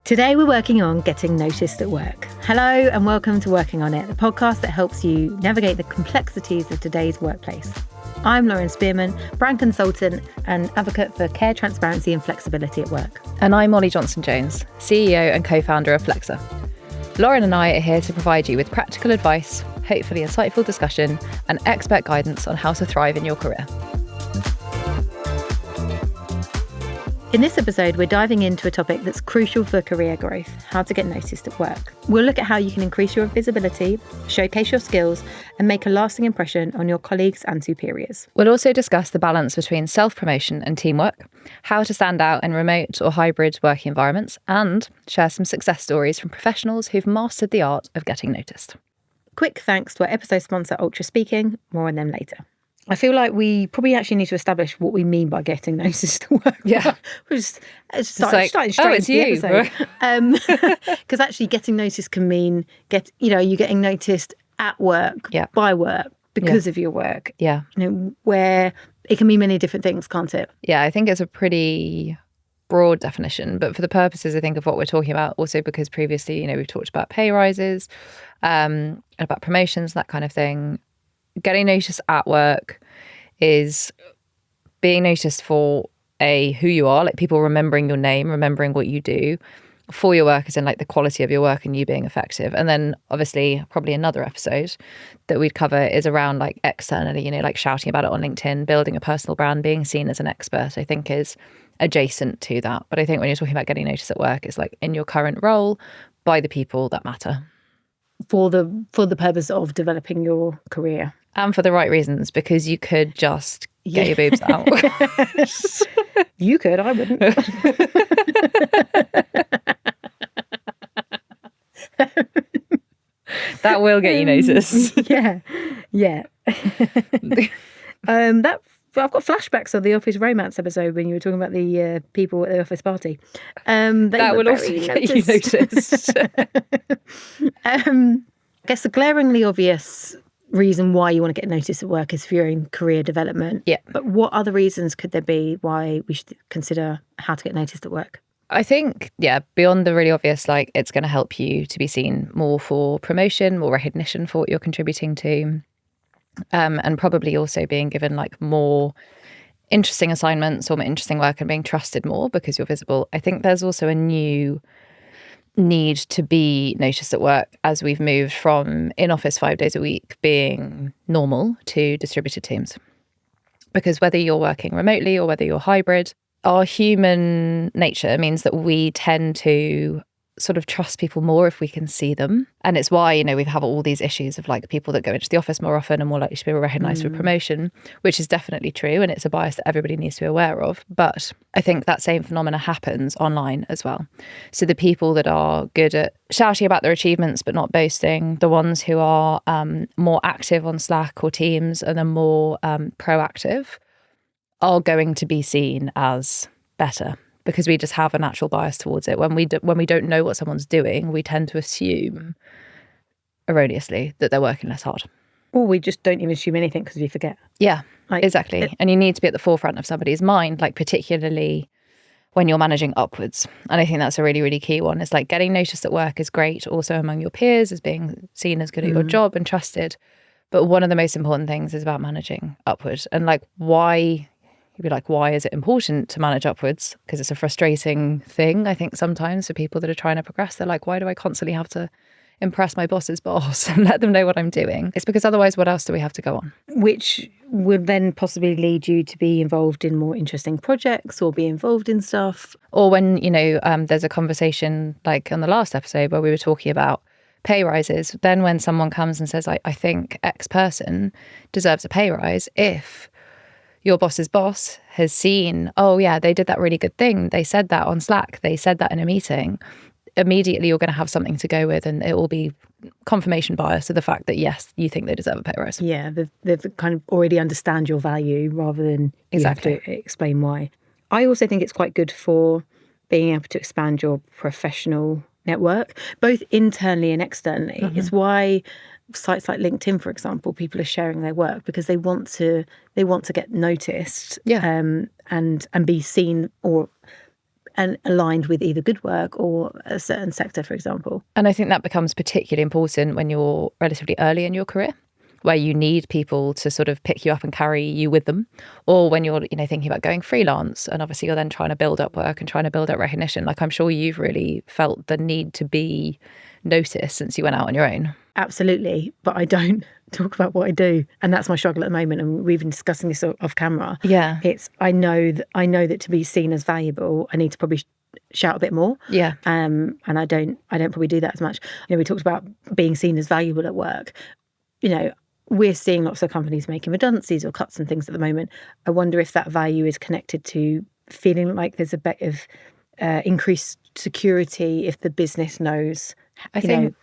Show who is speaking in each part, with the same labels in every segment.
Speaker 1: Today we're working on getting noticed at work. Hello and welcome to Working On It, the podcast that helps you navigate the complexities of today's workplace. I'm Lauren Spearman, brand consultant and advocate for care, transparency and flexibility at work.
Speaker 2: And I'm Molly Johnson-Jones, CEO and co-founder of Flexa. Lauren and I are here to provide you with practical advice, hopefully insightful discussion and expert guidance on how to thrive in your career.
Speaker 1: In this episode, we're diving into a topic that's crucial for career growth, how to get noticed at work. We'll look at how you can increase your visibility, showcase your skills, and make a lasting impression on your colleagues and superiors.
Speaker 2: We'll also discuss the balance between self-promotion and teamwork, how to stand out in remote or hybrid working environments, and share some success stories from professionals who've mastered the art of getting noticed.
Speaker 1: Quick thanks to our episode sponsor, Ultra Speaking. More on them later. I feel like we probably actually need to establish what we mean by getting noticed at work.
Speaker 2: Yeah.
Speaker 1: We're just starting straight into the episode. Because actually getting noticed can mean, you getting noticed at work, by work, because of your work.
Speaker 2: Yeah.
Speaker 1: Where it can mean many different things, can't it?
Speaker 2: Yeah, I think it's a pretty broad definition, but for the purposes, I think, of what we're talking about, also because previously, we've talked about pay rises, about promotions, that kind of thing. Getting noticed at work is being noticed for who you are, like people remembering your name, remembering what you do, for your work as in like the quality of your work and you being effective. And then obviously probably another episode that we'd cover is around like externally, like shouting about it on LinkedIn, building a personal brand, being seen as an expert, I think is adjacent to that. But I think when you're talking about getting noticed at work, it's like in your current role by the people that matter.
Speaker 1: For the purpose of developing your career.
Speaker 2: And for the right reasons, because you could just get your boobs out.
Speaker 1: You could, I wouldn't.
Speaker 2: That will get you noticed.
Speaker 1: Yeah. I've got flashbacks of the Office Romance episode when you were talking about the people at the office party.
Speaker 2: That will also get you noticed.
Speaker 1: I guess the glaringly obvious reason why you want to get noticed at work is for your own career development.
Speaker 2: Yeah.
Speaker 1: But what other reasons could there be why we should consider how to get noticed at work?
Speaker 2: I think, beyond the really obvious, like it's going to help you to be seen more for promotion, more recognition for what you're contributing to. And probably also being given like more interesting assignments or more interesting work and being trusted more because you're visible. I think there's also a new need to be noticed at work as we've moved from in-office 5 days a week being normal to distributed teams. Because whether you're working remotely or whether you're hybrid, our human nature means that we tend to sort of trust people more if we can see them. And it's why, we have all these issues of like people that go into the office more often and more likely to be recognised for promotion, which is definitely true. And it's a bias that everybody needs to be aware of. But I think that same phenomena happens online as well. So the people that are good at shouting about their achievements but not boasting, the ones who are more active on Slack or Teams and are more proactive are going to be seen as better. Because we just have a natural bias towards it. When we don't know what someone's doing, we tend to assume erroneously that they're working less hard.
Speaker 1: Or we just don't even assume anything because we forget.
Speaker 2: Yeah, exactly. And you need to be at the forefront of somebody's mind, like particularly when you're managing upwards. And I think that's a really, really key one. It's like getting noticed at work is great, also among your peers, as being seen as good at your job and trusted. But one of the most important things is about managing upwards. And like why... You'd be like, why is it important to manage upwards? Because it's a frustrating thing, I think, sometimes for people that are trying to progress. They're like, why do I constantly have to impress my boss's boss and let them know what I'm doing? It's because otherwise, what else do we have to go on?
Speaker 1: Which would then possibly lead you to be involved in more interesting projects or be involved in stuff.
Speaker 2: Or when, there's a conversation like on the last episode where we were talking about pay rises. Then when someone comes and says, I think X person deserves a pay rise, if your boss's boss has seen, they did that really good thing. They said that on Slack. They said that in a meeting. Immediately, you're going to have something to go with, and it will be confirmation bias to the fact that, yes, you think they deserve a pay rise.
Speaker 1: Yeah, they've kind of already understand your value rather than you have to explain why. I also think it's quite good for being able to expand your professional network, both internally and externally. Mm-hmm. It's why sites like LinkedIn, for example, people are sharing their work because they want to get noticed, and be seen, or and aligned with either good work or a certain sector, for example.
Speaker 2: And I think that becomes particularly important when you're relatively early in your career, where you need people to sort of pick you up and carry you with them, or when you're, thinking about going freelance, and obviously you're then trying to build up work and trying to build up recognition. Like, I'm sure you've really felt the need to be noticed since you went out on your own.
Speaker 1: Absolutely, but I don't talk about what I do, and that's my struggle at the moment. And we've been discussing this off camera.
Speaker 2: Yeah,
Speaker 1: it's I know that to be seen as valuable, I need to probably shout a bit more.
Speaker 2: Yeah,
Speaker 1: and I don't probably do that as much. We talked about being seen as valuable at work. We're seeing lots of companies making redundancies or cuts and things at the moment. I wonder if that value is connected to feeling like there's a bit of increased security if the business knows. I think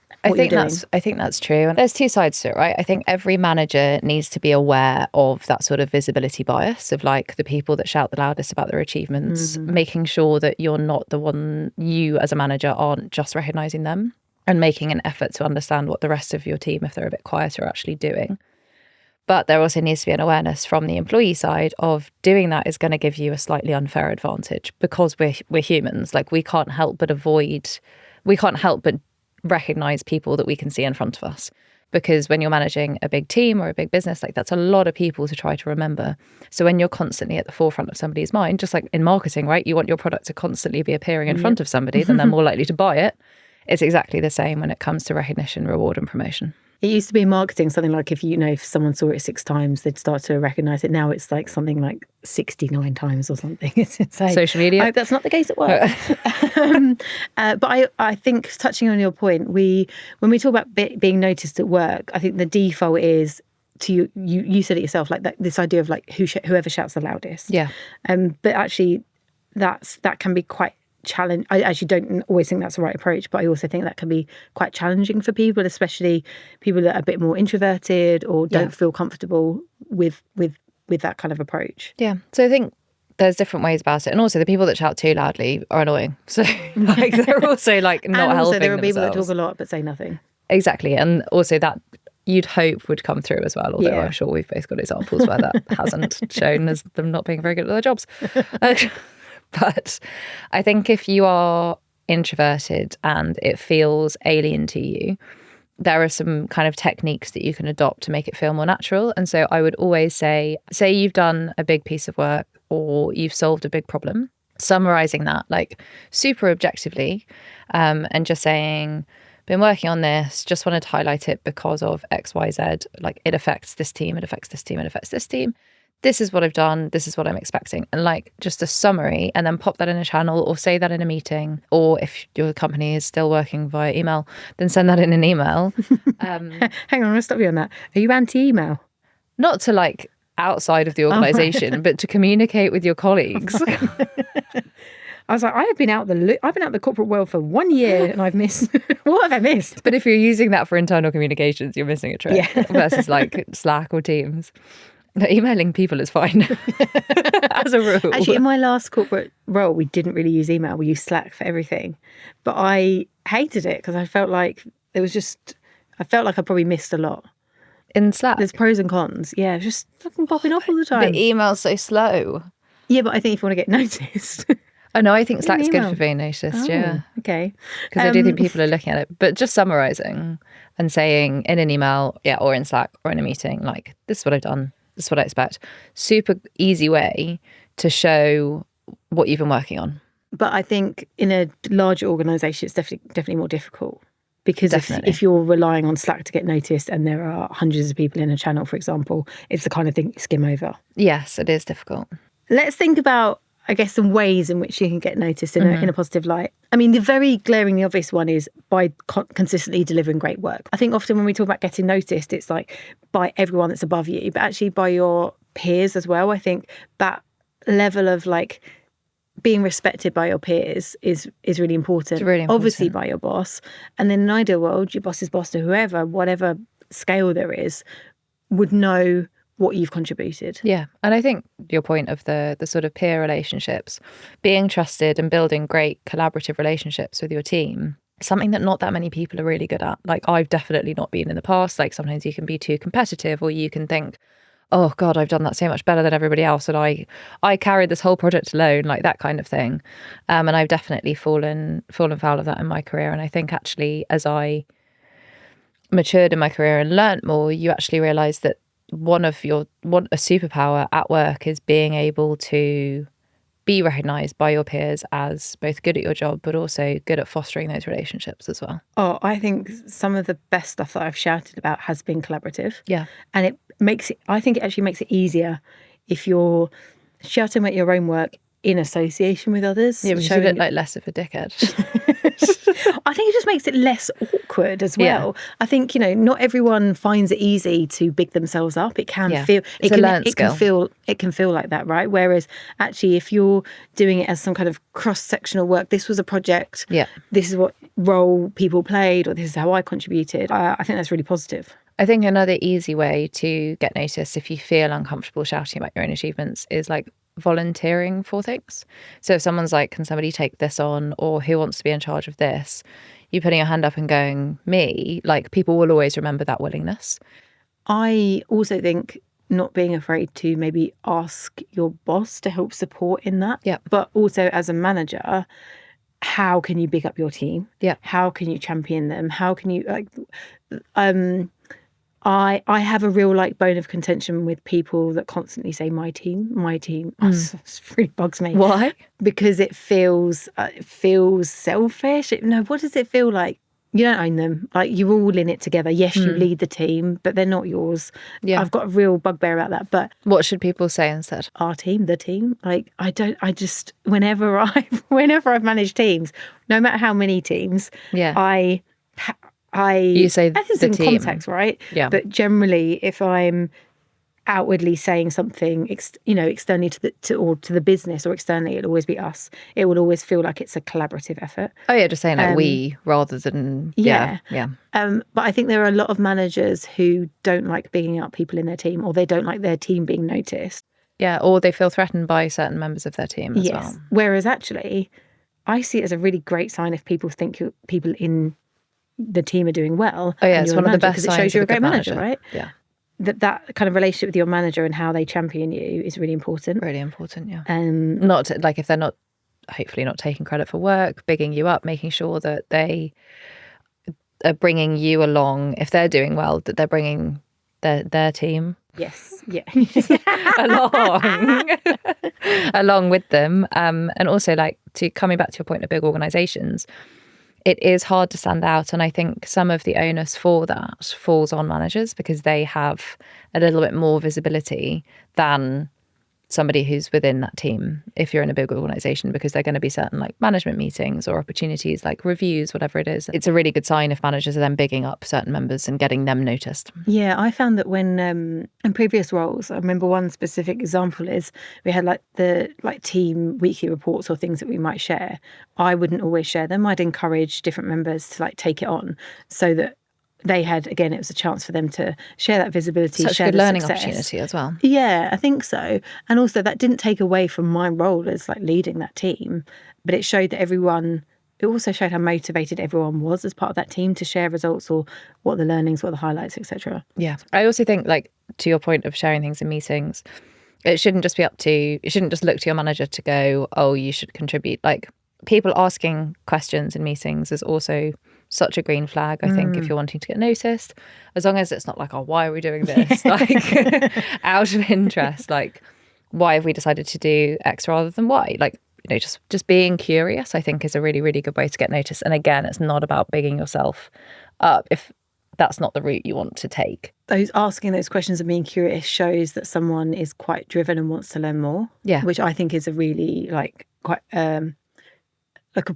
Speaker 2: that's true. And there's two sides to it, right? I think every manager needs to be aware of that sort of visibility bias of like the people that shout the loudest about their achievements, making sure that you're not the one, you as a manager aren't just recognizing them, and making an effort to understand what the rest of your team, if they're a bit quieter, are actually doing. But there also needs to be an awareness from the employee side of doing that is going to give you a slightly unfair advantage, because we're humans. Like, we can't help but recognize people that we can see in front of us. Because when you're managing a big team or a big business, like, that's a lot of people to try to remember. So when you're constantly at the forefront of somebody's mind, just like in marketing, right? You want your product to constantly be appearing in front of somebody, then they're more likely to buy it. It's exactly the same when it comes to recognition, reward, and promotion.
Speaker 1: It used to be in marketing something like if someone saw it 6 times, they'd start to recognise it. Now it's like something like 69 times or something. It's insane.
Speaker 2: Social media?
Speaker 1: I hope that's not the case at work. But I think, touching on your point, when we talk about being noticed at work, I think the default is to you said it yourself, like this idea of like whoever shouts the loudest.
Speaker 2: Yeah.
Speaker 1: But actually, that can be quite challenge. I actually don't always think that's the right approach, but I also think that can be quite challenging for people, especially people that are a bit more introverted or don't feel comfortable with that kind of approach.
Speaker 2: Yeah. So I think there's different ways about it, and also the people that shout too loudly are annoying. So like they're also like not
Speaker 1: and also,
Speaker 2: helping
Speaker 1: there are
Speaker 2: themselves.
Speaker 1: people that talk a lot but say nothing.
Speaker 2: Exactly, and also that you'd hope would come through as well. Although I'm sure we've both got examples where that hasn't shown as them not being very good at their jobs. But I think if you are introverted and it feels alien to you, there are some kind of techniques that you can adopt to make it feel more natural. And so I would always say you've done a big piece of work or you've solved a big problem, summarizing that like super objectively, and just saying, been working on this, just wanted to highlight it because of X, Y, Z. Like, it affects this team, it affects this team, it affects this team. This is what I've done, this is what I'm expecting. And like just a summary, and then pop that in a channel or say that in a meeting. Or if your company is still working via email, then send that in an email.
Speaker 1: Hang on, I'm going to stop you on that. Are you anti-email?
Speaker 2: Not to like outside of the organisation, but to communicate with your colleagues.
Speaker 1: I was like, I've been out the corporate world for 1 year and I've missed. What have I missed?
Speaker 2: But if you're using that for internal communications, you're missing a trick. Versus like Slack or Teams. No, emailing people is fine as a rule.
Speaker 1: Actually, in my last corporate role, we didn't really use email. We used Slack for everything. But I hated it because I felt like I probably missed a lot.
Speaker 2: In Slack?
Speaker 1: There's pros and cons. Yeah, just fucking popping off all the time.
Speaker 2: The email's so slow.
Speaker 1: Yeah, but I think if you want to get noticed.
Speaker 2: Oh, no, I think Slack's good for being noticed, yeah.
Speaker 1: Okay.
Speaker 2: Because I do think people are looking at it. But just summarising and saying in an email, or in Slack or in a meeting, like, this is what I've done. This is what I expect. Super easy way to show what you've been working on.
Speaker 1: But I think in a larger organisation, it's definitely more difficult. Because if you're relying on Slack to get noticed and there are hundreds of people in a channel, for example, it's the kind of thing you skim over.
Speaker 2: Yes, it is difficult.
Speaker 1: Let's think about, I guess, some ways in which you can get noticed in a positive light. I mean, the very glaringly obvious one is by consistently delivering great work. I think often when we talk about getting noticed, it's like by everyone that's above you, but actually by your peers as well. I think that level of like being respected by your peers is really important.
Speaker 2: It's really important.
Speaker 1: Obviously by your boss. And then in an ideal world, your boss's boss to whoever, whatever scale there is, would know what you've contributed.
Speaker 2: Yeah. And I think your point of the sort of peer relationships, being trusted and building great collaborative relationships with your team, something that not that many people are really good at. Like, I've definitely not been in the past. Like, sometimes you can be too competitive, or you can think, oh God, I've done that so much better than everybody else, and I carried this whole project alone, like that kind of thing. And I've definitely fallen foul of that in my career. And I think actually, as I matured in my career and learnt more, you actually realise that a superpower at work is being able to be recognised by your peers as both good at your job, but also good at fostering those relationships as well.
Speaker 1: Oh, I think some of the best stuff that I've shouted about has been collaborative.
Speaker 2: Yeah.
Speaker 1: And I think it actually makes it easier if you're shouting about your own work in association with others.
Speaker 2: Yeah, because you look like less of a dickhead.
Speaker 1: I think it just makes it less awkward as well. Yeah. I think, not everyone finds it easy to big themselves up. It can feel
Speaker 2: it's a learned skill.
Speaker 1: It can feel like that, right? Whereas actually if you're doing it as some kind of cross-sectional work, this was a project, this is what role people played, or this is how I contributed. I think that's really positive.
Speaker 2: I think another easy way to get noticed if you feel uncomfortable shouting about your own achievements is like volunteering for things. So if someone's like, can somebody take this on, or who wants to be in charge of this, you putting your hand up and going, me, like people will always remember that willingness.
Speaker 1: I also think not being afraid to maybe ask your boss to help support in that.
Speaker 2: Yeah.
Speaker 1: But also as a manager, how can you big up your team?
Speaker 2: Yeah.
Speaker 1: How can you champion them? How can you I have a real bone of contention with people that constantly say my team. It really bugs me.
Speaker 2: Why?
Speaker 1: Because it feels selfish. What does it feel like? You don't own them. Like, you're all in it together. Yes, you lead the team, but they're not yours.
Speaker 2: Yeah.
Speaker 1: I've got a real bugbear about that. But
Speaker 2: what should people say instead?
Speaker 1: Our team, the team. Whenever I've managed teams, no matter how many teams, you say that is in team. Context, right?
Speaker 2: Yeah.
Speaker 1: But generally, if I'm outwardly saying something, externally to the business or externally, it'll always be us. It will always feel like it's a collaborative effort.
Speaker 2: Oh yeah, just saying like we rather than
Speaker 1: yeah.
Speaker 2: But
Speaker 1: I think there are a lot of managers who don't like bigging up people in their team, or they don't like their team being noticed.
Speaker 2: Yeah, or they feel threatened by certain members of their team as well.
Speaker 1: Whereas actually, I see it as a really great sign if people think people in the team are doing well.
Speaker 2: Oh yeah, it's one of the best signs.
Speaker 1: It shows you're a great manager, right?
Speaker 2: Yeah.
Speaker 1: That kind of relationship with your manager and how they champion you is really important.
Speaker 2: Really important, yeah. Not like if they're not, hopefully not taking credit for work, bigging you up, making sure that they are bringing you along. If they're doing well, that they're bringing their team.
Speaker 1: Yes, yeah.
Speaker 2: along with them. And also coming back to your point of big organisations, it is hard to stand out. And I think some of the onus for that falls on managers because they have a little bit more visibility than somebody who's within that team if you're in a big organisation, because they're going to be certain management meetings or opportunities like reviews, whatever it is. It's a really good sign if managers are then bigging up certain members and getting them noticed.
Speaker 1: Yeah, I found that when in previous roles, I remember one specific example is we had the team weekly reports or things that we might share. I wouldn't always share them. I'd encourage different members to take it on so that they had, again, it was a chance for them to share that visibility.
Speaker 2: Such a good learning opportunity as well.
Speaker 1: Yeah, I think so. And also that didn't take away from my role as leading that team, but it showed that it also showed how motivated everyone was as part of that team to share results or what the learnings, what the highlights, etc.
Speaker 2: Yeah. I also think, to your point of sharing things in meetings, it shouldn't just look to your manager to go, oh, you should contribute. People asking questions in meetings is also such a green flag, I think, if you're wanting to get noticed, as long as it's not oh, why are we doing this? Out of interest, why have we decided to do X rather than Y? Just being curious, I think, is a really, really good way to get noticed. And again, it's not about bigging yourself up if that's not the route you want to take.
Speaker 1: Asking those questions and being curious shows that someone is quite driven and wants to learn more.
Speaker 2: Yeah.
Speaker 1: Which I think is a really quite a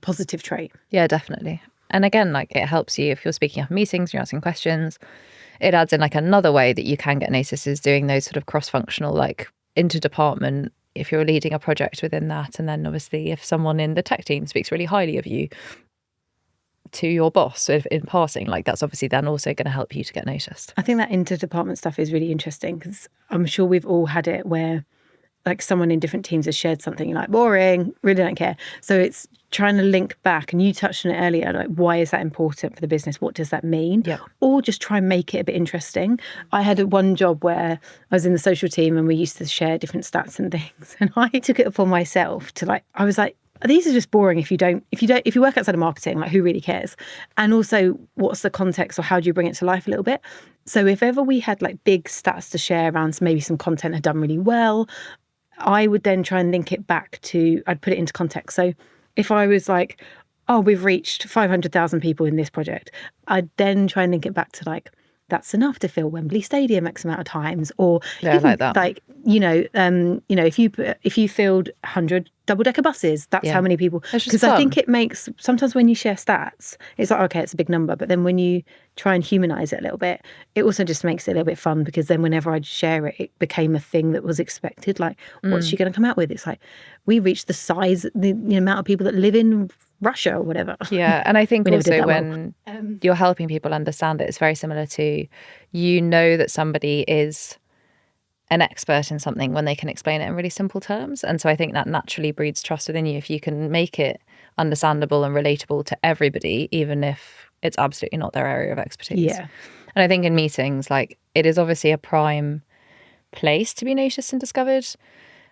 Speaker 1: positive trait.
Speaker 2: Yeah, definitely. And again, it helps you if you're speaking up in meetings, you're asking questions. It adds in another way that you can get noticed is doing those sort of cross-functional, interdepartment, if you're leading a project within that. And then obviously if someone in the tech team speaks really highly of you to your boss in passing, that's obviously then also going to help you to get noticed.
Speaker 1: I think that interdepartment stuff is really interesting because I'm sure we've all had it where like someone in different teams has shared something, you're like, boring, really don't care. So it's trying to link back, and you touched on it earlier, like why is that important for the business? What does that mean?
Speaker 2: Yep.
Speaker 1: Or just try and make it a bit interesting. I had one job where I was in the social team and we used to share different stats and things. And I took it upon myself to like, I was like, these are just boring if you work outside of marketing, like who really cares? And also what's the context, or how do you bring it to life a little bit? So if ever we had like big stats to share around maybe some content had done really well, I would then try and link it back to, I'd put it into context. So if I was like, oh, we've reached 500,000 people in this project, I'd then try and link it back to like, that's enough to fill Wembley Stadium X amount of times, or
Speaker 2: even, like that.
Speaker 1: Like, if you filled 100 double-decker buses, that's how many people. Because I think it makes, sometimes when you share stats, it's like, okay, it's a big number, but then when you try and humanize it a little bit, it also just makes it a little bit fun, because then whenever I'd share it, it became a thing that was expected. Like, what's she going to come out with? It's like, we reached the size, the amount of people that live in Russia or whatever.
Speaker 2: Yeah, and I think also when you're helping people understand it, it's very similar to, that somebody is an expert in something when they can explain it in really simple terms. And so I think that naturally breeds trust within you if you can make it understandable and relatable to everybody, even if it's absolutely not their area of expertise.
Speaker 1: Yeah.
Speaker 2: And I think in meetings, like, it is obviously a prime place to be noticed and discovered.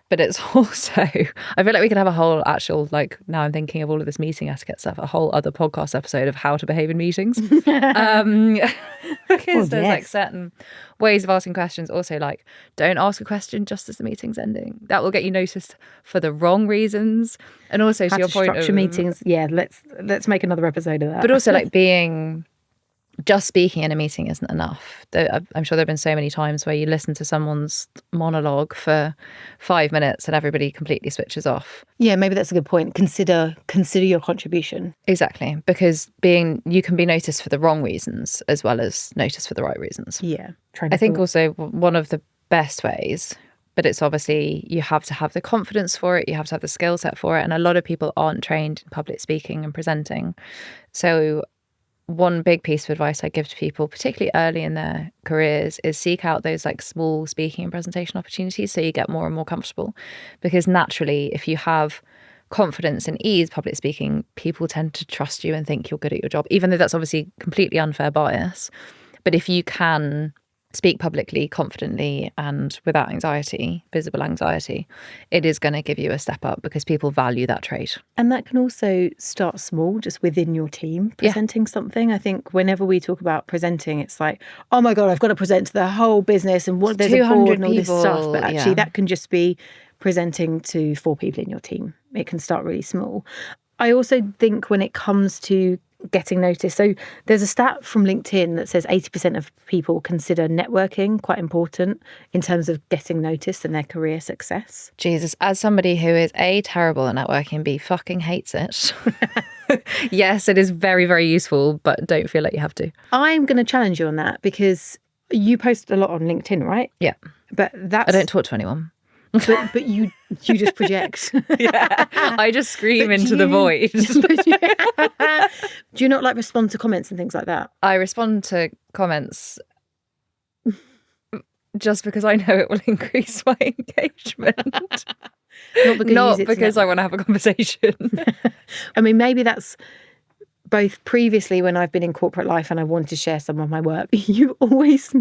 Speaker 2: But it's also, I feel like we could have a whole actual, like, now I'm thinking of all of this meeting etiquette stuff, a whole other podcast episode of how to behave in meetings. Because there's like certain ways of asking questions. Also, like, don't ask a question just as the meeting's ending. That will get you noticed for the wrong reasons. And also, to your point,
Speaker 1: structure meetings. Yeah, let's make another episode of that.
Speaker 2: But also, like, just speaking in a meeting isn't enough. I'm sure there have been so many times where you listen to someone's monologue for 5 minutes and everybody completely switches off.
Speaker 1: Yeah, maybe that's a good point. Consider your contribution.
Speaker 2: Exactly, because you can be noticed for the wrong reasons as well as noticed for the right reasons.
Speaker 1: Yeah.
Speaker 2: I think also one of the best ways, but it's obviously you have to have the confidence for it, you have to have the skill set for it, and a lot of people aren't trained in public speaking and presenting. So one big piece of advice I give to people, particularly early in their careers, is seek out those like small speaking and presentation opportunities so you get more and more comfortable. Because naturally, if you have confidence and ease public speaking, people tend to trust you and think you're good at your job, even though that's obviously completely unfair bias. But if you can speak publicly, confidently, and without anxiety, visible anxiety, it is going to give you a step up because people value that trait.
Speaker 1: And that can also start small, just within your team, presenting something. I think whenever we talk about presenting, it's like, oh my God, I've got to present to the whole business and there's a board and all this stuff. But actually that can just be presenting to 4 people in your team. It can start really small. I also think when it comes to getting noticed, so there's a stat from LinkedIn that says 80% of people consider networking quite important in terms of getting noticed and their career success.
Speaker 2: Jesus, as somebody who is A, terrible at networking, B, fucking hates it. Yes, it is very, very useful, but don't feel like you have to.
Speaker 1: I'm going to challenge you on that because you post a lot on LinkedIn, right?
Speaker 2: Yeah.
Speaker 1: But
Speaker 2: I don't talk to anyone.
Speaker 1: But you just project.
Speaker 2: Yeah, I just scream into the void.
Speaker 1: Do you not like respond to comments and things like that?
Speaker 2: I respond to comments just because I know it will increase my engagement. Not because I want to have a conversation.
Speaker 1: I mean, maybe that's both previously when I've been in corporate life and I wanted to share some of my work. You always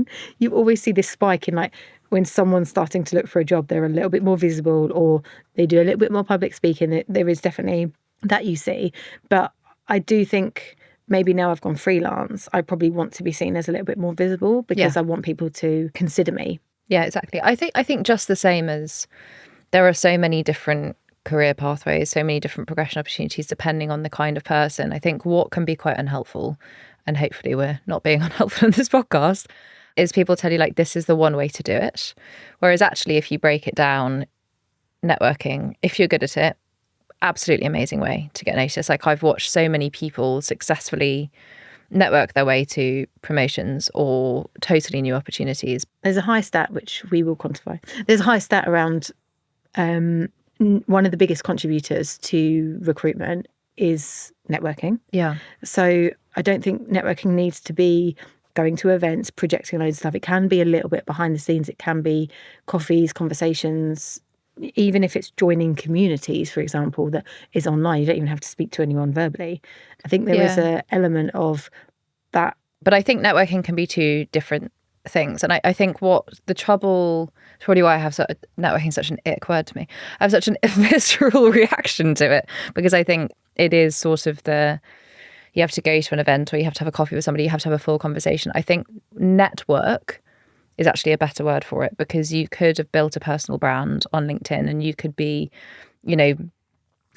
Speaker 1: see this spike in like when someone's starting to look for a job, they're a little bit more visible or they do a little bit more public speaking. There is definitely that you see. But I do think maybe now I've gone freelance, I probably want to be seen as a little bit more visible because I want people to consider me.
Speaker 2: Yeah, exactly. I think just the same as there are so many different career pathways, so many different progression opportunities depending on the kind of person. I think what can be quite unhelpful, and hopefully we're not being unhelpful on this podcast, is people tell you like this is the one way to do it. Whereas actually if you break it down, networking, if you're good at it, absolutely amazing way to get noticed. Like I've watched so many people successfully network their way to promotions or totally new opportunities.
Speaker 1: There's a high stat, which we will quantify. There's a high stat around one of the biggest contributors to recruitment is networking.
Speaker 2: Yeah.
Speaker 1: So I don't think networking needs to be going to events, projecting loads of stuff. It can be a little bit behind the scenes. It can be coffees, conversations, even if it's joining communities, for example, that is online, you don't even have to speak to anyone verbally. I think there is an element of that.
Speaker 2: But I think networking can be two different things. And I think what the trouble, it's probably why I have networking such an ick word to me. I have such an visceral reaction to it, because I think it is sort of you have to go to an event or you have to have a coffee with somebody, you have to have a full conversation. I think network is actually a better word for it, because you could have built a personal brand on LinkedIn and you could be,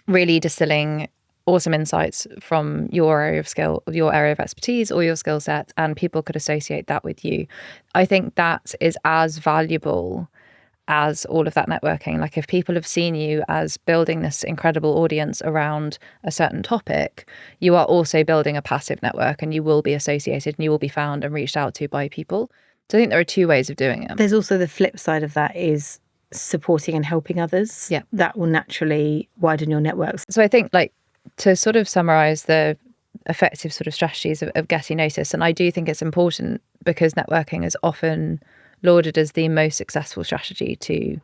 Speaker 2: really distilling awesome insights from your area of skill, your area of expertise or your skill set, and people could associate that with you. I think that is as valuable as all of that networking. Like if people have seen you as building this incredible audience around a certain topic, you are also building a passive network, and you will be associated and you will be found and reached out to by people. So I think there are two ways of doing it.
Speaker 1: There's also the flip side of that is supporting and helping others.
Speaker 2: Yeah.
Speaker 1: That will naturally widen your networks.
Speaker 2: So I think, like, to sort of summarize the effective sort of strategies of getting noticed, and I do think it's important because networking is often lauded as the most successful strategy to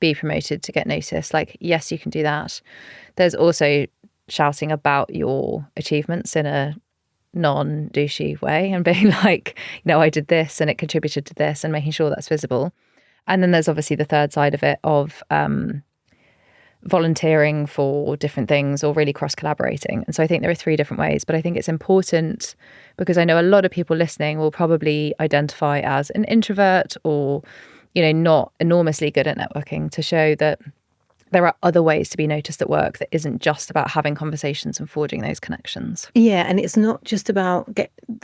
Speaker 2: be promoted, to get noticed. Like, yes, you can do that. There's also shouting about your achievements in a non-douchey way and being like, I did this and it contributed to this, and making sure that's visible. And then there's obviously the third side of it of volunteering for different things or really cross-collaborating. And so I think there are three different ways, but I think it's important because I know a lot of people listening will probably identify as an introvert or, not enormously good at networking, to show that there are other ways to be noticed at work that isn't just about having conversations and forging those connections.
Speaker 1: Yeah, and it's not just about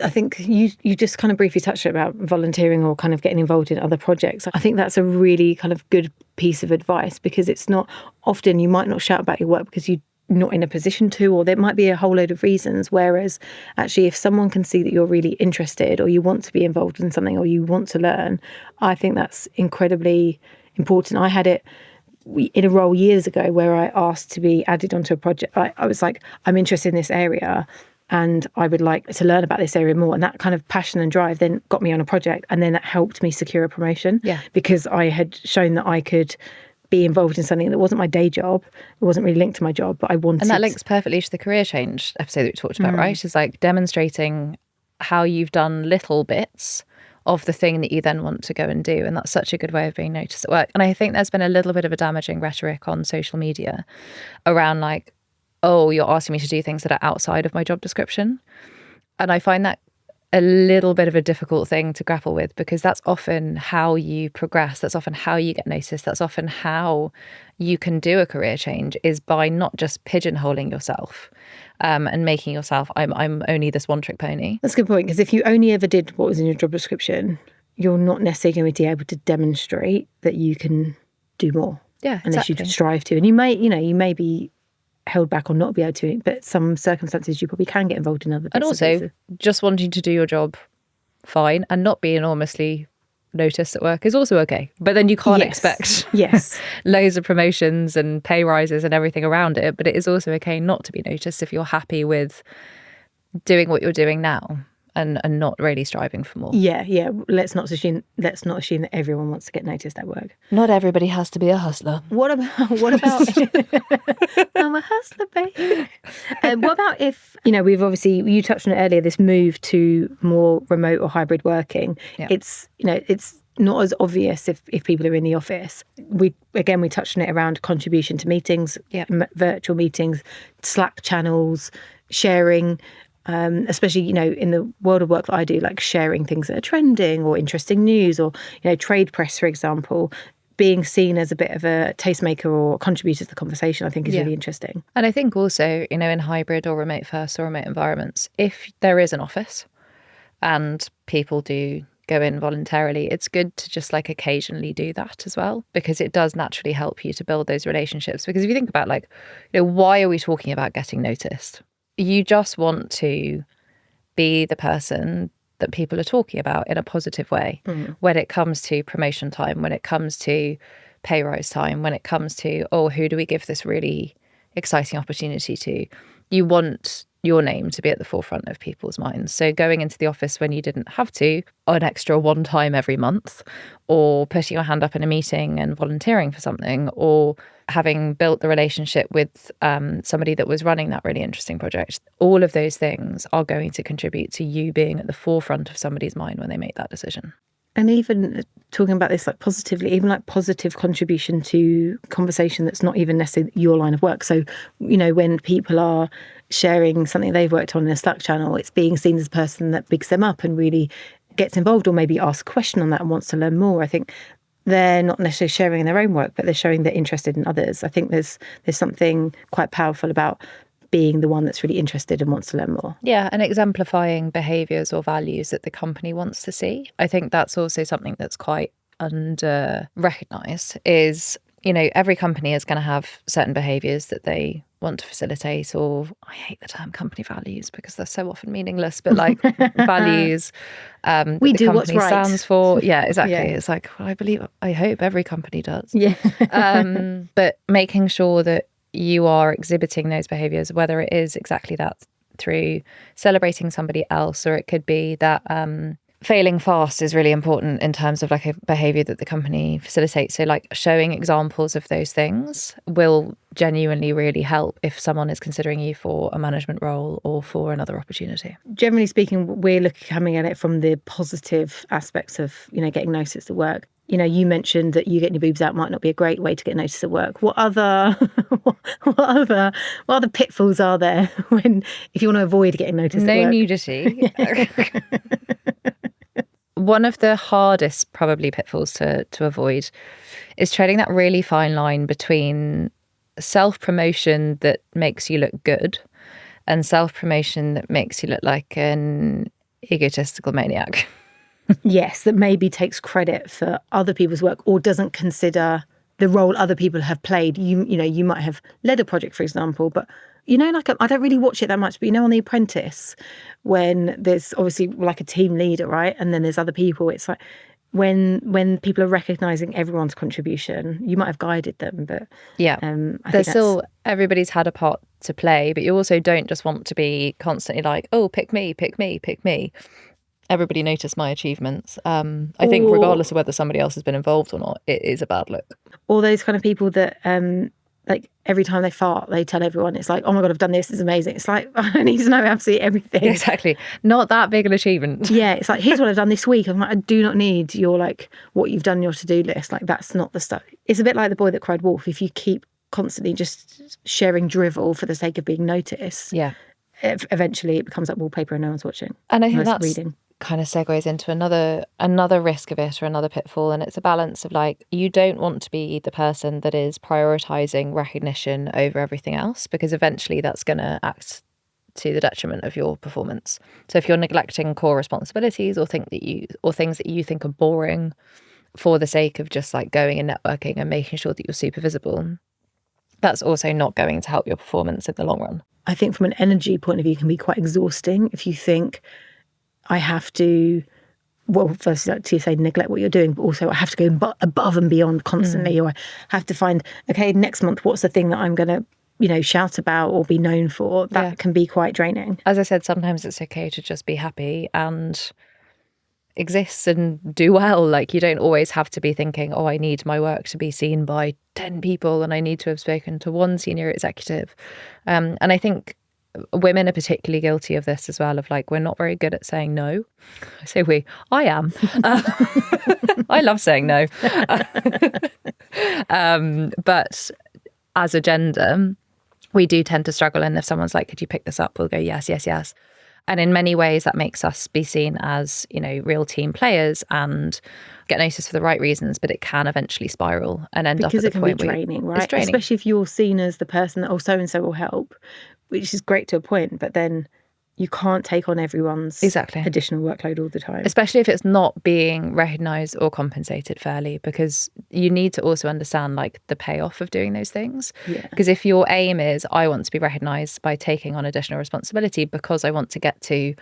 Speaker 1: I think you just kind of briefly touched about volunteering or kind of getting involved in other projects. I think that's a really kind of good piece of advice, because it's not often, you might not shout about your work because you're not in a position to, or there might be a whole load of reasons. Whereas actually, if someone can see that you're really interested or you want to be involved in something or you want to learn, I think that's incredibly important. I had it in a role years ago where I asked to be added onto a project. I was like, I'm interested in this area and I would like to learn about this area more. And that kind of passion and drive then got me on a project, and then that helped me secure a promotion.
Speaker 2: Yeah.
Speaker 1: Because I had shown that I could be involved in something that wasn't my day job. It wasn't really linked to my job, but I wanted.
Speaker 2: And that links perfectly to the career change episode that we talked about, right? It's like demonstrating how you've done little bits of the thing that you then want to go and do. And that's such a good way of being noticed at work. And I think there's been a little bit of a damaging rhetoric on social media around like, oh, you're asking me to do things that are outside of my job description. And I find that a little bit of a difficult thing to grapple with, because that's often how you progress. That's often how you get noticed. That's often how you can do a career change, is by not just pigeonholing yourself and making yourself, I'm only this one trick pony.
Speaker 1: That's a good point, because if you only ever did what was in your job description, you're not necessarily going to be able to demonstrate that you can do more.
Speaker 2: Yeah,
Speaker 1: unless you strive to. And you may be held back or not be able to, but some circumstances you probably can get involved in other bits.
Speaker 2: And also, just wanting to do your job fine and not be enormously noticed at work is also okay. But then you can't expect loads of promotions and pay rises and everything around it. But it is also okay not to be noticed if you're happy with doing what you're doing now and not really striving for more.
Speaker 1: Yeah. Let's not assume that everyone wants to get noticed at work.
Speaker 2: Not everybody has to be a hustler.
Speaker 1: What about I'm a hustler, baby. What about if, we've obviously, you touched on it earlier, this move to more remote or hybrid working. Yeah. It's not as obvious if people are in the office. We touched on it around contribution to meetings, virtual meetings, Slack channels, sharing. Especially, in the world of work that I do, like sharing things that are trending or interesting news or, trade press, for example, being seen as a bit of a tastemaker or contributor to the conversation, I think is really interesting.
Speaker 2: And I think also, in hybrid or remote first or remote environments, if there is an office and people do go in voluntarily, it's good to just like occasionally do that as well, because it does naturally help you to build those relationships. Because if you think about why are we talking about getting noticed? You just want to be the person that people are talking about in a positive way when it comes to promotion time, when it comes to pay rise time, when it comes to, who do we give this really exciting opportunity to? You want your name to be at the forefront of people's minds. So going into the office when you didn't have to, an extra one time every month, or putting your hand up in a meeting and volunteering for something, or having built the relationship with somebody that was running that really interesting project. All of those things are going to contribute to you being at the forefront of somebody's mind when they make that decision.
Speaker 1: And even talking about this like positively, even like positive contribution to conversation that's not even necessarily your line of work. So, when people are sharing something they've worked on in a Slack channel, it's being seen as a person that bigs them up and really gets involved, or maybe asks a question on that and wants to learn more. I think they're not necessarily sharing in their own work, but they're showing they're interested in others. I think there's something quite powerful about being the one that's really interested and wants to learn more.
Speaker 2: Yeah, and exemplifying behaviours or values that the company wants to see. I think that's also something that's quite under-recognised is, every company is going to have certain behaviours that they want to facilitate, or I hate the term company values because they're so often meaningless, but like values that
Speaker 1: we
Speaker 2: the
Speaker 1: do
Speaker 2: company
Speaker 1: what's right.
Speaker 2: stands for. Yeah, exactly.
Speaker 1: Yeah.
Speaker 2: It's like, well, I hope every company does.
Speaker 1: Yeah.
Speaker 2: But making sure that you are exhibiting those behaviours, whether it is exactly that through celebrating somebody else, or it could be that failing fast is really important in terms of like a behaviour that the company facilitates. So like showing examples of those things will genuinely really help if someone is considering you for a management role or for another opportunity.
Speaker 1: Generally speaking, we're coming at it from the positive aspects of, getting noticed at work. You mentioned that you getting your boobs out might not be a great way to get noticed at work. What other pitfalls are there if you want to avoid getting noticed at work?
Speaker 2: No nudity. One of the hardest probably pitfalls to avoid is treading that really fine line between self-promotion that makes you look good and self-promotion that makes you look like an egotistical maniac.
Speaker 1: Yes, that maybe takes credit for other people's work or doesn't consider the role other people have played. You might have led a project, for example, but I don't really watch it that much, but on The Apprentice, when there's obviously like a team leader, right? And then there's other people, it's like when people are recognising everyone's contribution, you might have guided them, but
Speaker 2: yeah, there's still, everybody's had a part to play, but you also don't just want to be constantly like, oh, pick me, pick me, pick me. Everybody notice my achievements. I think regardless of whether somebody else has been involved or not, it is a bad look.
Speaker 1: All those kind of people that like every time they fart, they tell everyone, it's like, oh my God, I've done this, it's amazing. It's like, I need to know absolutely everything.
Speaker 2: Exactly. Not that big an achievement.
Speaker 1: Yeah, it's like, here's what I've done this week. I'm like, I do not need your what you've done in your to-do list. Like, that's not the stuff. It's a bit like The Boy That Cried Wolf. If you keep constantly just sharing drivel for the sake of being noticed,
Speaker 2: yeah,
Speaker 1: eventually it becomes like wallpaper and no one's watching.
Speaker 2: And I think that's
Speaker 1: reading.
Speaker 2: Kind of segues into another risk of it, or another pitfall, and it's a balance of like, you don't want to be the person that is prioritizing recognition over everything else, because eventually that's going to act to the detriment of your performance. So if you're neglecting core responsibilities or things that you think are boring for the sake of just like going and networking and making sure that you're super visible, that's also not going to help your performance in the long run.
Speaker 1: I think from an energy point of view, it can be quite exhausting if you think, I have to, well, first, like to say, neglect what you're doing, but also I have to go above and beyond constantly, or I have to find, okay, next month, what's the thing that I'm going to, shout about or be known for? That can be quite draining.
Speaker 2: As I said, sometimes it's okay to just be happy and exist and do well. Like, you don't always have to be thinking, oh, I need my work to be seen by 10 people and I need to have spoken to one senior executive. And I think women are particularly guilty of this as well, of like, we're not very good at saying no. I say we, I am. I love saying no. But as a gender, we do tend to struggle. And if someone's like, could you pick this up? We'll go, yes, yes, yes. And in many ways, that makes us be seen as, real team players and get noticed for the right reasons, but it can eventually spiral and end up at the point where...
Speaker 1: Because it can be draining, right?
Speaker 2: It's draining.
Speaker 1: Especially if you're seen as the person that, oh, so-and-so will help, which is great to a point, but then you can't take on everyone's additional workload all the time.
Speaker 2: Especially if it's not being recognised or compensated fairly, because you need to also understand like the payoff of doing those things.
Speaker 1: Yeah.
Speaker 2: Because if your aim is, I want to be recognised by taking on additional responsibility because I want to get to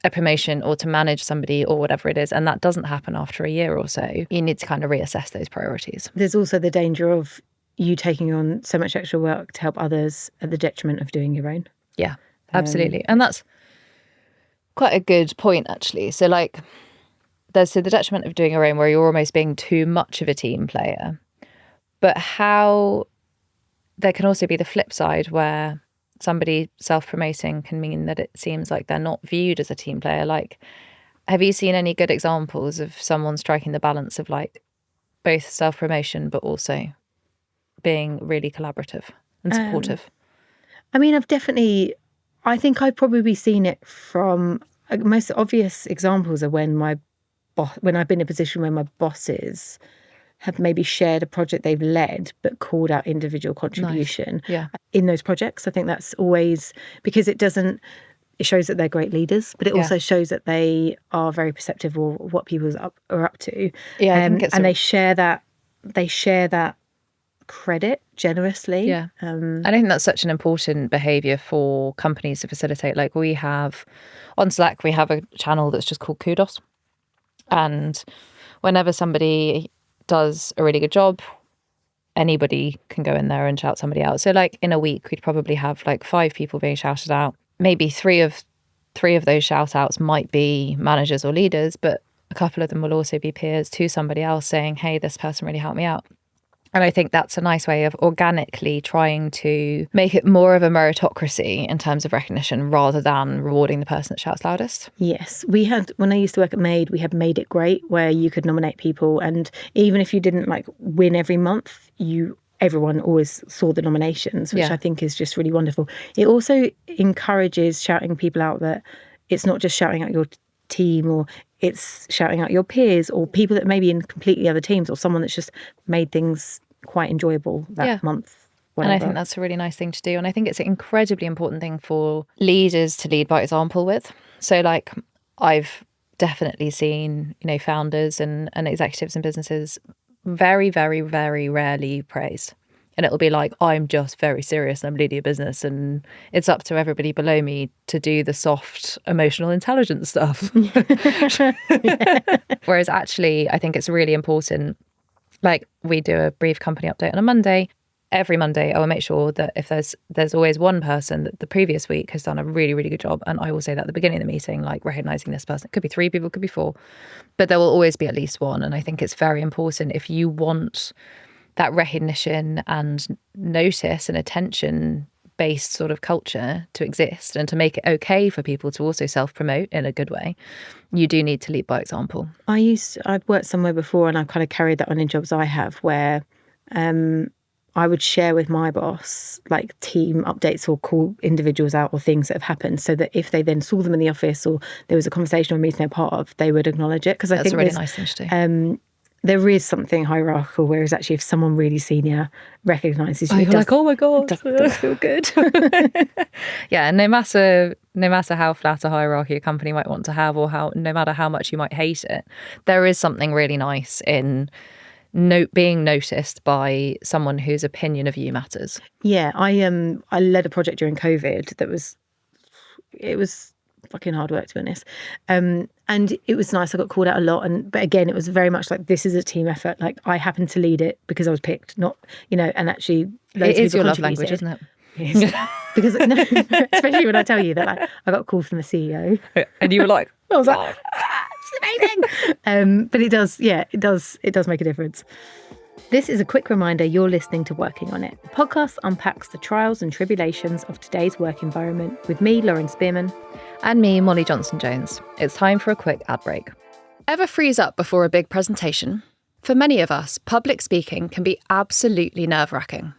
Speaker 2: a promotion or to manage somebody or whatever it is, and that doesn't happen after a year or so, you need to kind of reassess those priorities.
Speaker 1: There's also the danger of you taking on so much extra work to help others at the detriment of doing your own.
Speaker 2: Yeah. Absolutely. And that's quite a good point, actually. So like there's the detriment of doing your own where you're almost being too much of a team player. But how there can also be the flip side where somebody self-promoting can mean that it seems like they're not viewed as a team player. Like, have you seen any good examples of someone striking the balance of like both self-promotion but also being really collaborative and supportive?
Speaker 1: I mean, I think I've probably seen it from most obvious examples are when when I've been in a position where my bosses have maybe shared a project they've led, but called out individual contribution in those projects. I think that's always because it shows that they're great leaders, but it also shows that they are very perceptive of what people are up to.
Speaker 2: Yeah, I think
Speaker 1: they share that credit generously.
Speaker 2: Yeah. And I think that's such an important behavior for companies to facilitate. Like we have on Slack, we have a channel that's just called Kudos. And whenever somebody does a really good job, anybody can go in there and shout somebody out. So like in a week, we'd probably have like 5 people being shouted out. Maybe three of those shout outs might be managers or leaders, but a couple of them will also be peers to somebody else saying, hey, this person really helped me out. And I think that's a nice way of organically trying to make it more of a meritocracy in terms of recognition rather than rewarding the person that shouts loudest.
Speaker 1: Yes. When I used to work at Made, we had Made It Great, where you could nominate people. And even if you didn't like win every month, everyone always saw the nominations, which I think is just really wonderful. It also encourages shouting people out that it's not just shouting out your team, or it's shouting out your peers or people that may be in completely other teams, or someone that's just made things quite enjoyable that month. Whatever.
Speaker 2: And I think that's a really nice thing to do. And I think it's an incredibly important thing for leaders to lead by example with. So like I've definitely seen, founders and executives in businesses very, very, very rarely praise. And it'll be like, I'm just very serious and I'm leading a business and it's up to everybody below me to do the soft emotional intelligence stuff. Whereas actually, I think it's really important. Like we do a brief company update on a Monday. Every Monday, I will make sure that if there's always one person that the previous week has done a really, really good job. And I will say that at the beginning of the meeting, like recognizing this person. It could be 3 people, it could be 4, but there will always be at least one. And I think it's very important if you want that recognition and notice and attention based sort of culture to exist and to make it okay for people to also self-promote in a good way, you do need to lead by example.
Speaker 1: I've worked somewhere before and I've kind of carried that on in jobs I have where I would share with my boss like team updates or call individuals out or things that have happened, so that if they then saw them in the office or there was a conversation or meeting they're part of, they would acknowledge it. Because I think
Speaker 2: that's a really nice thing to do.
Speaker 1: There is something hierarchical, whereas actually if someone really senior recognises you,
Speaker 2: you're like, oh my God,
Speaker 1: it does feel good.
Speaker 2: Yeah, no matter how flat a hierarchy a company might want to have, or no matter how much you might hate it, there is something really nice in being noticed by someone whose opinion of you matters.
Speaker 1: Yeah, I led a project during COVID it was fucking hard work, to be honest. And it was nice. I got called out a lot. But again, it was very much like, this is a team effort. Like I happened to lead it because I was picked, not, and actually
Speaker 2: it is your love language, isn't it?
Speaker 1: Yes. Because especially when I tell you that I got a call from the CEO.
Speaker 2: And you were like,
Speaker 1: I was like, it's amazing. But it does make a difference. This is a quick reminder you're listening to Working On It. The podcast unpacks the trials and tribulations of today's work environment with me, Lauren Spearman.
Speaker 2: And me, Molly Johnson-Jones. It's time for a quick ad break. Ever freeze up before a big presentation? For many of us, public speaking can be absolutely nerve-wracking.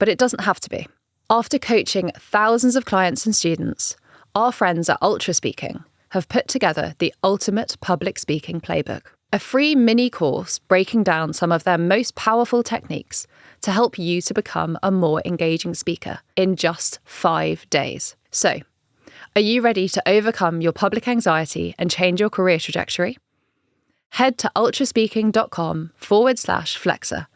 Speaker 2: But it doesn't have to be. After coaching thousands of clients and students, our friends at Ultra Speaking have put together the ultimate public speaking playbook. A free mini course breaking down some of their most powerful techniques to help you to become a more engaging speaker in just 5 days. So, are you ready to overcome your public anxiety and change your career trajectory? Head to ultraspeaking.com/Flexa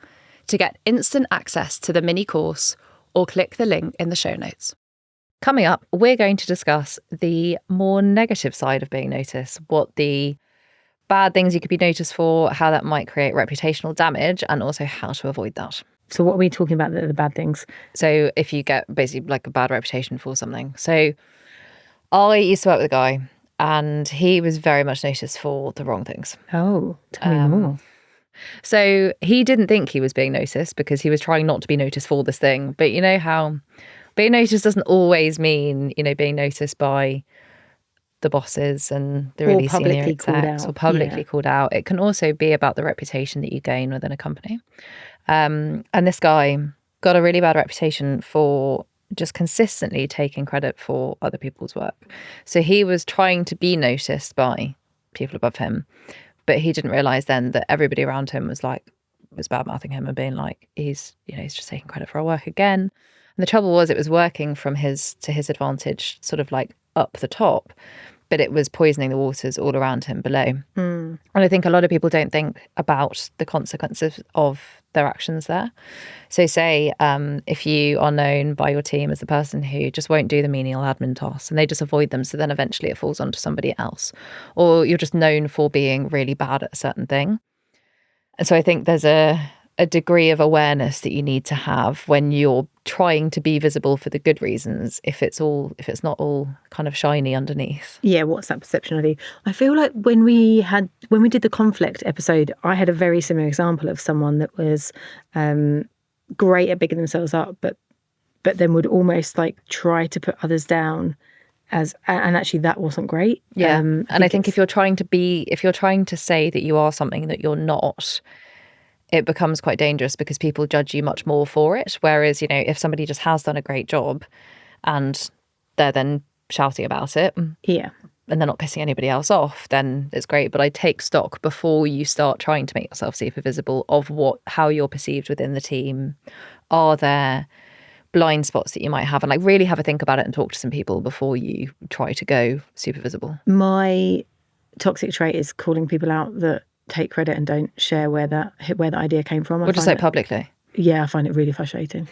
Speaker 2: to get instant access to the mini course or click the link in the show notes. Coming up, we're going to discuss the more negative side of being noticed, what the bad things you could be noticed for, how that might create reputational damage, and also how to avoid that.
Speaker 1: So what are we talking about, the bad things?
Speaker 2: So if you get basically like a bad reputation for something. So I used to work with a guy and he was very much noticed for the wrong things.
Speaker 1: Oh, tell me more.
Speaker 2: So he didn't think he was being noticed because he was trying not to be noticed for this thing. But you know how being noticed doesn't always mean, being noticed by the bosses and the really senior execs or publicly called out. It can also be about the reputation that you gain within a company. And this guy got a really bad reputation for just consistently taking credit for other people's work. So he was trying to be noticed by people above him, but he didn't realize then that everybody around him was bad mouthing him and being like, he's just taking credit for our work again. And the trouble was, it was working to his advantage, sort of like up the top, but it was poisoning the waters all around him below. And I think a lot of people don't think about the consequences of their actions there. So say if you are known by your team as the person who just won't do the menial admin tasks and they just avoid them, so then eventually it falls onto somebody else, or you're just known for being really bad at a certain thing. And so I think there's a degree of awareness that you need to have when you're trying to be visible for the good reasons, if it's not all kind of shiny underneath.
Speaker 1: Yeah, what's that perception of you? I feel like when we did the conflict episode, I had a very similar example of someone that was great at bigging themselves up, but then would almost like try to put others down and actually that wasn't great.
Speaker 2: Yeah. And I think if you're trying to say that you are something that you're not, it becomes quite dangerous because people judge you much more for it. Whereas, if somebody just has done a great job and they're then shouting about it,
Speaker 1: yeah,
Speaker 2: and they're not pissing anybody else off, then it's great. But I take stock before you start trying to make yourself super visible of how you're perceived within the team. Are there blind spots that you might have? And like really have a think about it and talk to some people before you try to go super visible.
Speaker 1: My toxic trait is calling people out that take credit and don't share where the idea came from.
Speaker 2: Or just like publicly.
Speaker 1: Yeah, I find it really frustrating.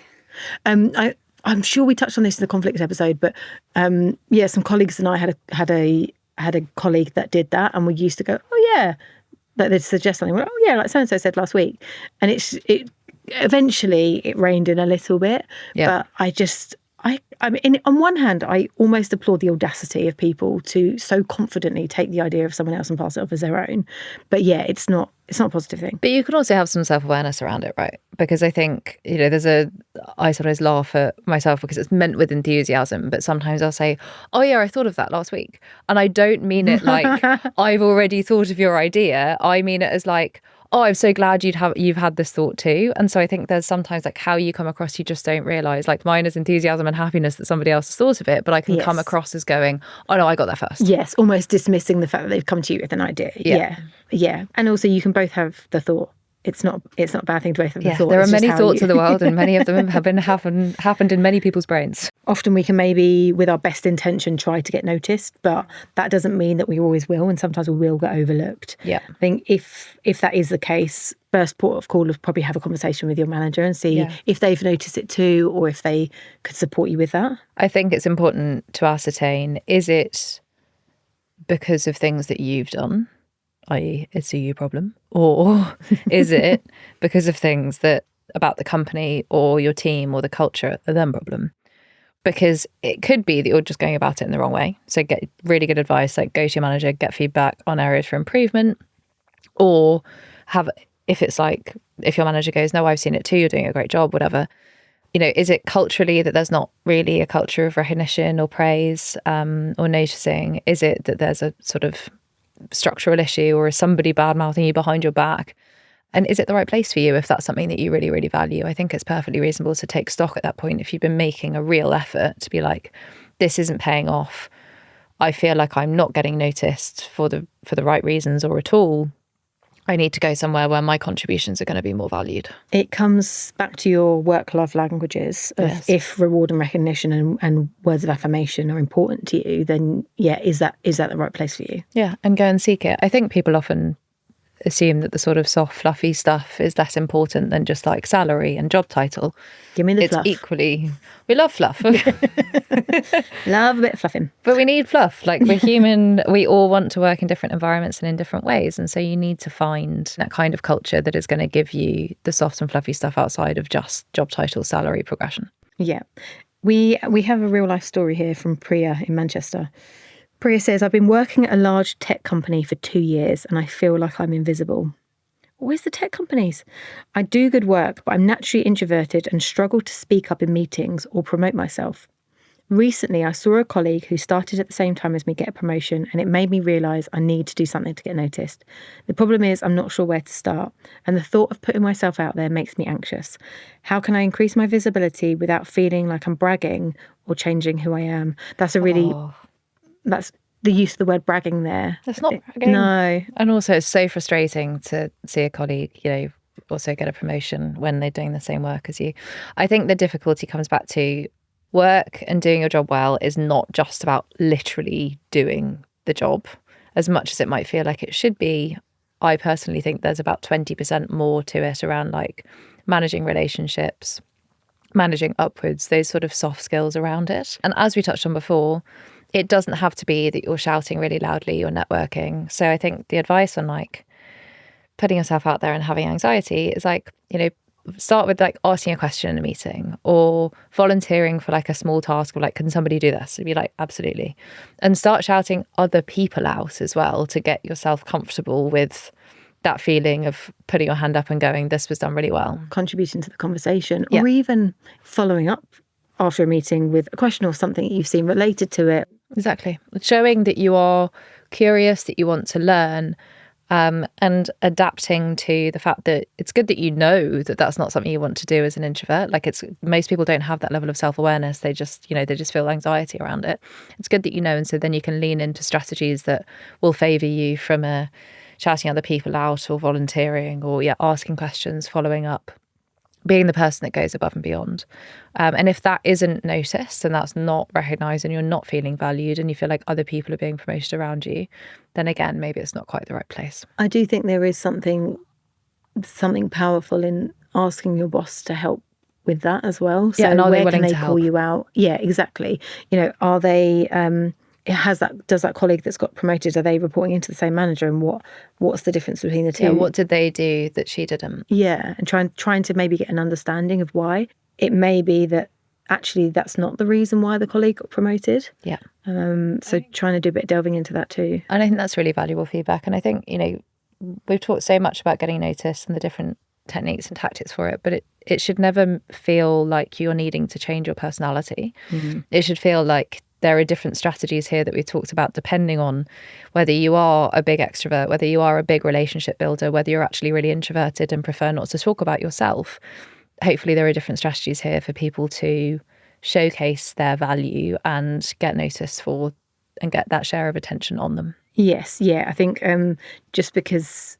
Speaker 1: I'm sure we touched on this in the conflict episode, but some colleagues and I had a colleague that did that, and we used to go, oh yeah, like they'd suggest something. Oh yeah, like so and so said last week, and it eventually it reined in a little bit. Yeah. But I mean, on one hand, I almost applaud the audacity of people to so confidently take the idea of someone else and pass it off as their own. But yeah, it's not a positive thing.
Speaker 2: But you can also have some self-awareness around it, right? Because I think, I sometimes laugh at myself because it's meant with enthusiasm, but sometimes I'll say, oh yeah, I thought of that last week. And I don't mean it like I've already thought of your idea. I mean it as like, oh, I'm so glad you've had this thought too. And so I think there's sometimes like how you come across, you just don't realise. Like mine is enthusiasm and happiness that somebody else has thought of it, but I can come across as going, oh no, I got there first.
Speaker 1: Yes, almost dismissing the fact that they've come to you with an idea. Yeah. And also you can both have the thought. It's not a bad thing to both have the thought.
Speaker 2: There are many thoughts in the world and many of them have happened in many people's brains.
Speaker 1: Often we can maybe, with our best intention, try to get noticed, but that doesn't mean that we always will, and sometimes we will get overlooked.
Speaker 2: Yeah.
Speaker 1: I think if that is the case, first port of call is probably have a conversation with your manager and see if they've noticed it too, or if they could support you with that.
Speaker 2: I think it's important to ascertain, is it because of things that you've done, i.e. it's a you problem, or is it because of things that about the company or your team or the culture are them problem? Because it could be that you're just going about it in the wrong way. So get really good advice, like go to your manager, get feedback on areas for improvement, or if your manager goes, no, I've seen it too, you're doing a great job, whatever. Is it culturally that there's not really a culture of recognition or praise or noticing? Is it that there's a sort of structural issue, or is somebody bad mouthing you behind your back? And is it the right place for you if that's something that you really, really value? I think it's perfectly reasonable to take stock at that point if you've been making a real effort to be like, this isn't paying off. I feel like I'm not getting noticed for the right reasons or at all. I need to go somewhere where my contributions are going to be more valued.
Speaker 1: It comes back to your work-love languages of if reward and recognition and words of affirmation are important to you, then is that the right place for you?
Speaker 2: Yeah, and go and seek it. I think people often assume that the sort of soft, fluffy stuff is less important than just like salary and job title.
Speaker 1: Give me the fluff.
Speaker 2: It's equally, we love fluff.
Speaker 1: Love a bit of fluffing.
Speaker 2: But we need fluff. Like we're human, we all want to work in different environments and in different ways. And so you need to find that kind of culture that is going to give you the soft and fluffy stuff outside of just job title, salary, progression.
Speaker 1: Yeah. We have a real life story here from Priya in Manchester. Priya says, I've been working at a large tech company for 2 years and I feel like I'm invisible. Where's the tech companies? I do good work, but I'm naturally introverted and struggle to speak up in meetings or promote myself. Recently, I saw a colleague who started at the same time as me get a promotion, and it made me realise I need to do something to get noticed. The problem is I'm not sure where to start, and the thought of putting myself out there makes me anxious. How can I increase my visibility without feeling like I'm bragging or changing who I am? That's the use of the word bragging there.
Speaker 2: That's not bragging.
Speaker 1: No.
Speaker 2: And also it's so frustrating to see a colleague, also get a promotion when they're doing the same work as you. I think the difficulty comes back to work and doing your job well is not just about literally doing the job as much as it might feel like it should be. I personally think there's about 20% more to it around like managing relationships, managing upwards, those sort of soft skills around it. And as we touched on before, it doesn't have to be that you're shouting really loudly, you're networking. So I think the advice on like putting yourself out there and having anxiety is like, start with like asking a question in a meeting or volunteering for like a small task of like, can somebody do this? And be like, absolutely. And start shouting other people out as well to get yourself comfortable with that feeling of putting your hand up and going, this was done really well.
Speaker 1: Contributing to the conversation or even following up after a meeting with a question or something that you've seen related to it.
Speaker 2: Exactly. Showing that you are curious, that you want to learn, and adapting to the fact that it's good that you know that that's not something you want to do as an introvert. Like most people don't have that level of self-awareness. They just, they just feel anxiety around it. It's good that you know, and so then you can lean into strategies that will favour you from shouting other people out or volunteering or asking questions, following up, being the person that goes above and beyond. And if that isn't noticed and that's not recognised and you're not feeling valued and you feel like other people are being promoted around you, then again, maybe it's not quite the right place.
Speaker 1: I do think there is something powerful in asking your boss to help with that as well. So
Speaker 2: and are
Speaker 1: where
Speaker 2: they willing
Speaker 1: can they
Speaker 2: to
Speaker 1: call
Speaker 2: help?
Speaker 1: you out? Yeah, exactly. Are they... does that colleague that's got promoted, are they reporting into the same manager, and what's the difference between the two?
Speaker 2: Yeah, what did they do that she didn't?
Speaker 1: Yeah, and trying to maybe get an understanding of why. It may be that actually that's not the reason why the colleague got promoted.
Speaker 2: Yeah.
Speaker 1: So trying to do a bit of delving into that too.
Speaker 2: And I think that's really valuable feedback. And I think, we've talked so much about getting noticed and the different techniques and tactics for it, but it should never feel like you're needing to change your personality. Mm-hmm. It should feel like there are different strategies here that we've talked about depending on whether you are a big extrovert, whether you are a big relationship builder, whether you're actually really introverted and prefer not to talk about yourself. Hopefully there are different strategies here for people to showcase their value and get noticed for and get that share of attention on them.
Speaker 1: Yes, yeah. I think just because,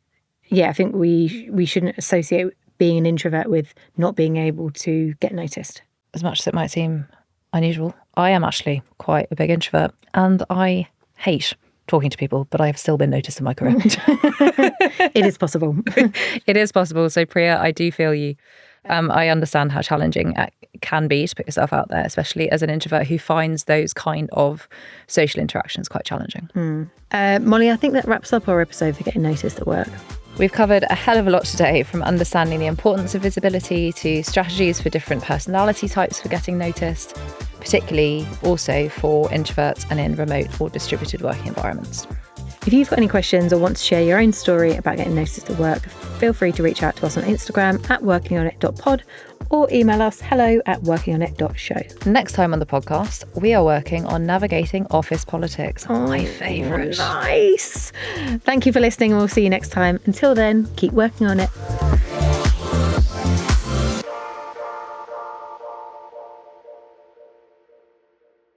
Speaker 1: I think we shouldn't associate being an introvert with not being able to get noticed.
Speaker 2: As much as it might seem unusual, I am actually quite a big introvert and I hate talking to people, but I have still been noticed in my career.
Speaker 1: It is possible.
Speaker 2: It is possible. So Priya, I do feel you. I understand how challenging it can be to put yourself out there, especially as an introvert who finds those kind of social interactions quite challenging.
Speaker 1: Molly, I think that wraps up our episode for getting noticed at work.
Speaker 2: We've covered a hell of a lot today, from understanding the importance of visibility to strategies for different personality types for getting noticed, particularly also for introverts and in remote or distributed working environments.
Speaker 1: If you've got any questions or want to share your own story about getting noticed at work, feel free to reach out to us on Instagram @workingonit.pod or email us hello@workingonit.show.
Speaker 2: Next time on the podcast, we are working on navigating office politics. My favourite.
Speaker 1: Nice. Thank you for listening and we'll see you next time. Until then, keep working on it.